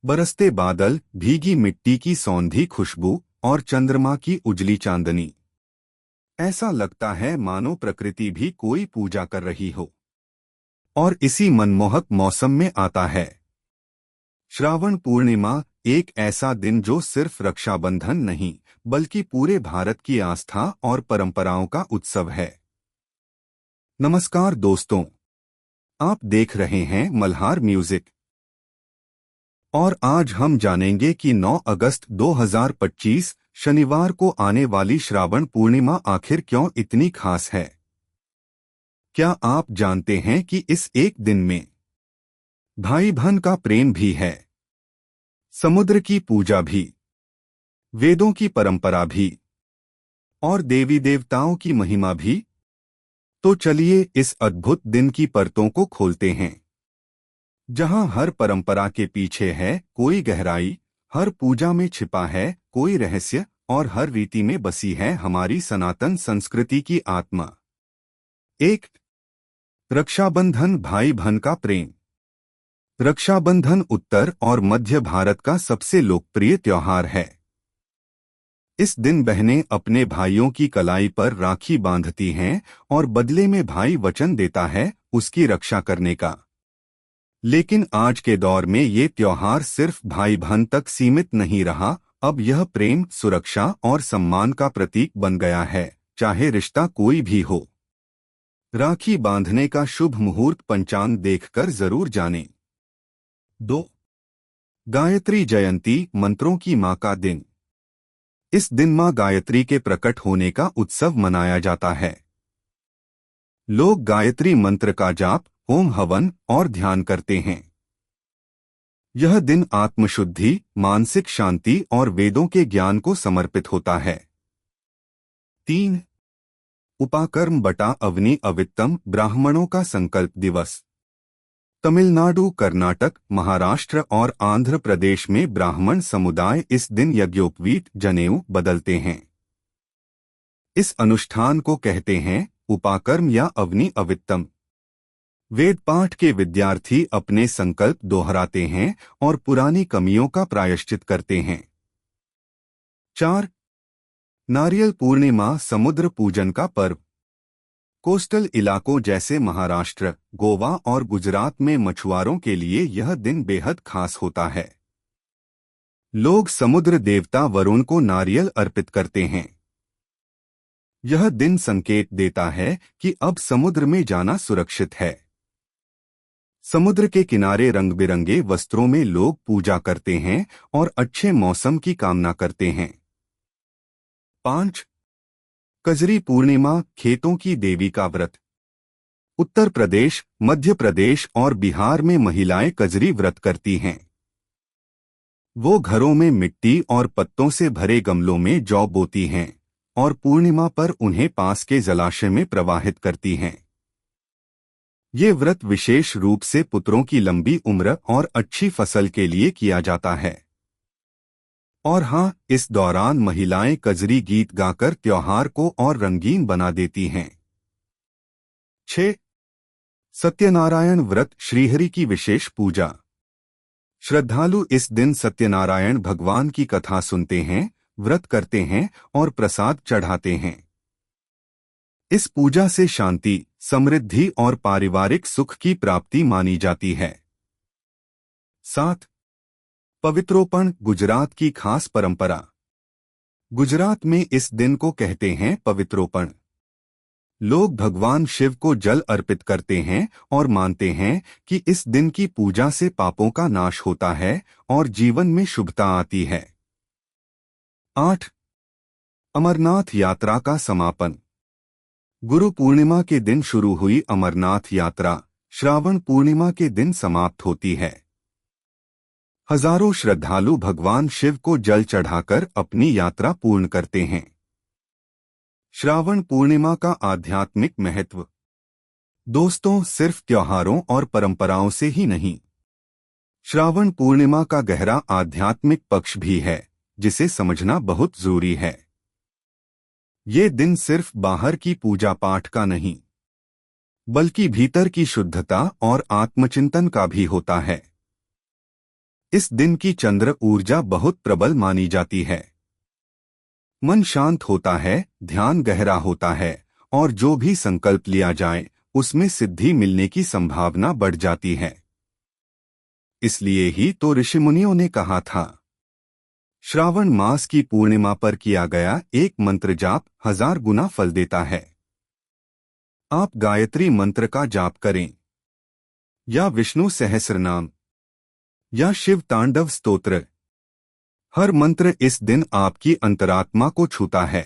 बरसते बादल, भीगी मिट्टी की सौंधी खुशबू और चंद्रमा की उजली चांदनी। ऐसा लगता है मानो प्रकृति भी कोई पूजा कर रही हो। और इसी मनमोहक मौसम में आता है श्रावण पूर्णिमा, एक ऐसा दिन जो सिर्फ रक्षाबंधन नहीं बल्कि पूरे भारत की आस्था और परंपराओं का उत्सव है। नमस्कार दोस्तों, आप देख रहे हैं मल्हार म्यूजिक और आज हम जानेंगे कि 9 अगस्त 2025 शनिवार को आने वाली श्रावण पूर्णिमा आखिर क्यों इतनी खास है। क्या आप जानते हैं कि इस एक दिन में भाई बहन का प्रेम भी है, समुद्र की पूजा भी, वेदों की परंपरा भी और देवी देवताओं की महिमा भी। तो चलिए इस अद्भुत दिन की परतों को खोलते हैं, जहां हर परंपरा के पीछे है कोई गहराई, हर पूजा में छिपा है कोई रहस्य और हर रीति में बसी है हमारी सनातन संस्कृति की आत्मा। एक, रक्षाबंधन, भाई बहन का प्रेम। रक्षाबंधन उत्तर और मध्य भारत का सबसे लोकप्रिय त्योहार है। इस दिन बहनें अपने भाइयों की कलाई पर राखी बांधती हैं और बदले में भाई वचन देता है उसकी रक्षा करने का। लेकिन आज के दौर में ये त्योहार सिर्फ भाई बहन तक सीमित नहीं रहा, अब यह प्रेम, सुरक्षा और सम्मान का प्रतीक बन गया है, चाहे रिश्ता कोई भी हो। राखी बांधने का शुभ मुहूर्त पंचांग देखकर जरूर जानें। 2, गायत्री जयंती, मंत्रों की मां का दिन। इस दिन मां गायत्री के प्रकट होने का उत्सव मनाया जाता है। लोग गायत्री मंत्र का जाप, होम हवन और ध्यान करते हैं। यह दिन आत्मशुद्धि, मानसिक शांति और वेदों के ज्ञान को समर्पित होता है। 3, उपाकर्म बटा अवनी अवित्तम, ब्राह्मणों का संकल्प दिवस। तमिलनाडु, कर्नाटक, महाराष्ट्र और आंध्र प्रदेश में ब्राह्मण समुदाय इस दिन यज्ञोपवीत, जनेऊ बदलते हैं। इस अनुष्ठान को कहते हैं उपाकर्म या अवनी अवित्तम। वेद पाठ के विद्यार्थी अपने संकल्प दोहराते हैं और पुरानी कमियों का प्रायश्चित करते हैं। 4, नारियल पूर्णिमा, समुद्र पूजन का पर्व। कोस्टल इलाकों जैसे महाराष्ट्र, गोवा और गुजरात में मछुआरों के लिए यह दिन बेहद खास होता है। लोग समुद्र देवता वरुण को नारियल अर्पित करते हैं। यह दिन संकेत देता है कि अब समुद्र में जाना सुरक्षित है। समुद्र के किनारे रंग बिरंगे वस्त्रों में लोग पूजा करते हैं और अच्छे मौसम की कामना करते हैं। 5, कजरी पूर्णिमा, खेतों की देवी का व्रत। उत्तर प्रदेश, मध्य प्रदेश और बिहार में महिलाएं कजरी व्रत करती हैं। वो घरों में मिट्टी और पत्तों से भरे गमलों में जौ बोती हैं और पूर्णिमा पर उन्हें पास के जलाशय में प्रवाहित करती हैं। ये व्रत विशेष रूप से पुत्रों की लंबी उम्र और अच्छी फसल के लिए किया जाता है। और हाँ, इस दौरान महिलाएं कजरी गीत गाकर त्योहार को और रंगीन बना देती हैं। 6, सत्यनारायण व्रत, श्रीहरि की विशेष पूजा। श्रद्धालु इस दिन सत्यनारायण भगवान की कथा सुनते हैं, व्रत करते हैं और प्रसाद चढ़ाते हैं। इस पूजा से शांति, समृद्धि और पारिवारिक सुख की प्राप्ति मानी जाती है। 7, पवित्रोपण, गुजरात की खास परंपरा। गुजरात में इस दिन को कहते हैं पवित्रोपण। लोग भगवान शिव को जल अर्पित करते हैं और मानते हैं कि इस दिन की पूजा से पापों का नाश होता है और जीवन में शुभता आती है। 8, अमरनाथ यात्रा का समापन। गुरु पूर्णिमा के दिन शुरू हुई अमरनाथ यात्रा श्रावण पूर्णिमा के दिन समाप्त होती है। हजारों श्रद्धालु भगवान शिव को जल चढ़ाकर अपनी यात्रा पूर्ण करते हैं। श्रावण पूर्णिमा का आध्यात्मिक महत्व। दोस्तों, सिर्फ त्योहारों और परंपराओं से ही नहीं, श्रावण पूर्णिमा का गहरा आध्यात्मिक पक्ष भी है, जिसे समझना बहुत जरूरी है। ये दिन सिर्फ बाहर की पूजा पाठ का नहीं, बल्कि भीतर की शुद्धता और आत्मचिंतन का भी होता है। इस दिन की चंद्र ऊर्जा बहुत प्रबल मानी जाती है। मन शांत होता है, ध्यान गहरा होता है और जो भी संकल्प लिया जाए उसमें सिद्धि मिलने की संभावना बढ़ जाती है। इसलिए ही तो ऋषि मुनियों ने कहा था, श्रावण मास की पूर्णिमा पर किया गया एक मंत्र जाप 1000 गुना फल देता है। आप गायत्री मंत्र का जाप करें या विष्णु सहस्रनाम या शिव तांडव स्तोत्र, हर मंत्र इस दिन आपकी अंतरात्मा को छूता है।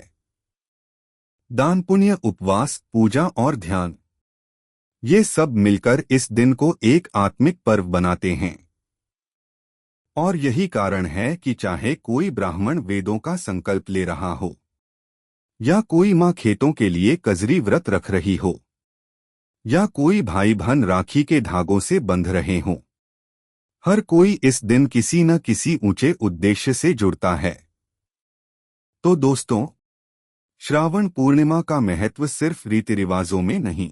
दान, पुण्य, उपवास, पूजा और ध्यान, ये सब मिलकर इस दिन को एक आत्मिक पर्व बनाते हैं। और यही कारण है कि चाहे कोई ब्राह्मण वेदों का संकल्प ले रहा हो या कोई माँ खेतों के लिए कजरी व्रत रख रही हो या कोई भाई बहन राखी के धागों से बंध रहे हों, हर कोई इस दिन किसी न किसी ऊंचे उद्देश्य से जुड़ता है। तो दोस्तों, श्रावण पूर्णिमा का महत्व सिर्फ रीति रिवाजों में नहीं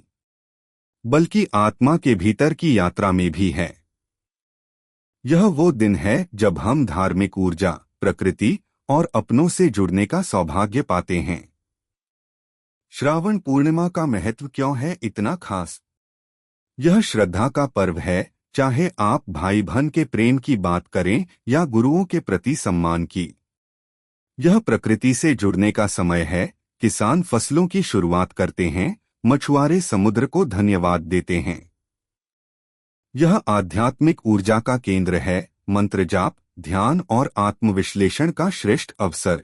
बल्कि आत्मा के भीतर की यात्रा में भी है। यह वो दिन है जब हम धार्मिक ऊर्जा, प्रकृति और अपनों से जुड़ने का सौभाग्य पाते हैं। श्रावण पूर्णिमा का महत्व क्यों है इतना खास? यह श्रद्धा का पर्व है, चाहे आप भाई बहन के प्रेम की बात करें या गुरुओं के प्रति सम्मान की। यह प्रकृति से जुड़ने का समय है। किसान फसलों की शुरुआत करते हैं, मछुआरे समुद्र को धन्यवाद देते हैं। यह आध्यात्मिक ऊर्जा का केंद्र है, मंत्र जाप, ध्यान और आत्मविश्लेषण का श्रेष्ठ अवसर।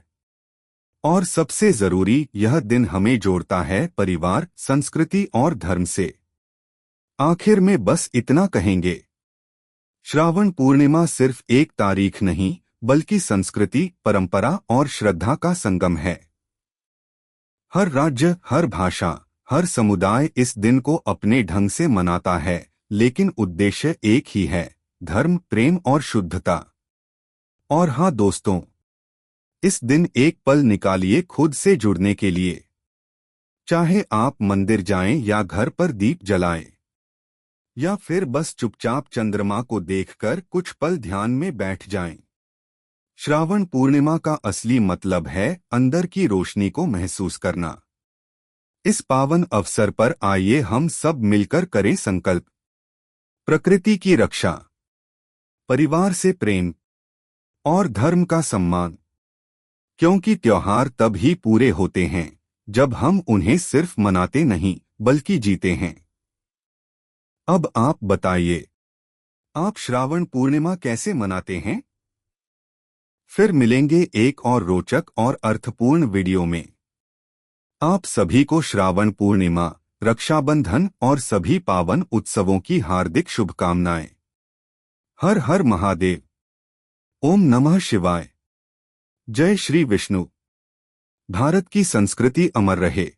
और सबसे जरूरी, यह दिन हमें जोड़ता है परिवार, संस्कृति और धर्म से। आखिर में बस इतना कहेंगे, श्रावण पूर्णिमा सिर्फ एक तारीख नहीं बल्कि संस्कृति, परंपरा और श्रद्धा का संगम है। हर राज्य, हर भाषा, हर समुदाय इस दिन को अपने ढंग से मनाता है, लेकिन उद्देश्य एक ही है, धर्म, प्रेम और शुद्धता। और हाँ दोस्तों, इस दिन एक पल निकालिए खुद से जुड़ने के लिए। चाहे आप मंदिर जाएं या घर पर दीप जलाएं या फिर बस चुपचाप चंद्रमा को देखकर कुछ पल ध्यान में बैठ जाएं। श्रावण पूर्णिमा का असली मतलब है अंदर की रोशनी को महसूस करना। इस पावन अवसर पर आइए हम सब मिलकर करें संकल्प, प्रकृति की रक्षा, परिवार से प्रेम और धर्म का सम्मान, क्योंकि त्योहार तब ही पूरे होते हैं जब हम उन्हें सिर्फ मनाते नहीं बल्कि जीते हैं। अब आप बताइए, आप श्रावण पूर्णिमा कैसे मनाते हैं? फिर मिलेंगे एक और रोचक और अर्थपूर्ण वीडियो में। आप सभी को श्रावण पूर्णिमा, रक्षाबंधन और सभी पावन उत्सवों की हार्दिक शुभकामनाएं। हर हर महादेव। ओम नमः शिवाय। जय श्री विष्णु। भारत की संस्कृति अमर रहे।